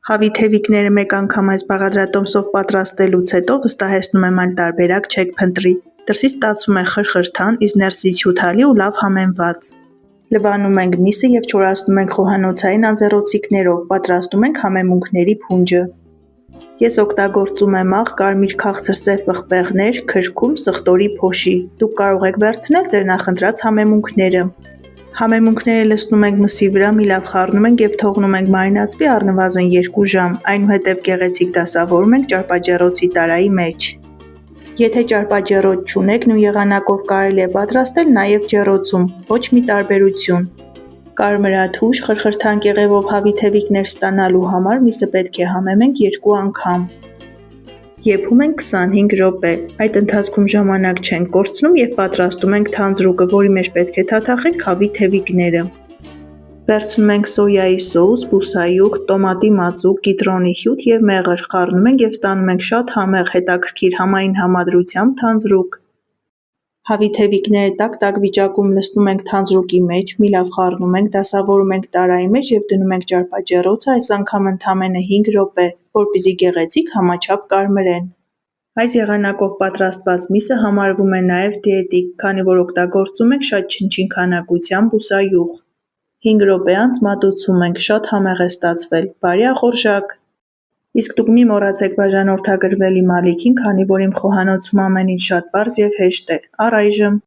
Հավիթևիկները մեկ անգամ այս բաղադրատոմսով պատրաստելուց հետո վստահեցնում եմ այլ տարբերակ չեք փնտրի։ Դրսից ստացվում է խրխրթան, իսկ ներսից հյութալի ու լավ համեմված։ Լվանում ենք միսը և չորացնում ենք խոհանոցային անձեռոցիկներով, պատրաստում ենք համեմունքների փունջը։ Ես օգտագործում եմ աղ, կարմիր քաղցր սև պղպեղներ, քրքում սխտորի փոշի։ Դուք կարող եք վերցնել ձեր նախընտրած համեմունքները։ Համեմունքները լցնում ենք մսի վրա, մի լավ խառնում ենք և թողնում ենք մարինացվի առնվազն 2 ժամ, այնուհետև գեղեցիկ դասավորում ենք ճարպաճեռոցի տարայի մեջ։ Եթե ճարպաճեռոց չունեք, նույն եղանակով կարելի է պատրաստել նաև ջեռոցում, ոչ մի տարբերություն։ Կարմրաթույժ, խրխրթան կեղևով հավիթևիկներ ստանալու համար միսը պետք է համեմենք 2 անգամ։ Եփում ենք 25 րոպե, այդ ընթացքում ժամանակ չենք կորցնում և պատրաստում ենք թանձրուկը, որի մեջ պետք է թաթախենք հավիթևիկները։ Վերցնում ենք սոյայի սոուս, բուսայուղ, տոմատի մածուկ, կիտրոնի հյութ և մեղր, խառնում ենք և ստանում ենք շատ համեղ, հետաքրքիր համային համադրությամբ թանձրուկ։ Հավիթևիկները տաք վիճակում լցնում ենք թանձրուկի մեջ, մի լավ խառնում ենք, դասավորում ենք տարայի մեջ և դնում ենք ճարպաճեռոցը, այս անգամ ընդամենը 5 րոպե, որպեսզի գեղեցիկ համաչափ կարմրեն։ Այս եղանակով պատրաստված միսը համարվում է նաև դիետիկ, քանի որ օգտագործում ենք շատ չնչին քանակությամբ բուսայուղ։ 5 րոպե անց մատուցում ենք, շատ համեղ է ստացվել, բարի ախորժակ։ Իսկ դուք մի մոռացեք բաժանորդագրվել իմ ալիքին, քանի որ իմ խոհանոցում ամեն ինչ շատ պարզ և հեշտ է։ Առայժմ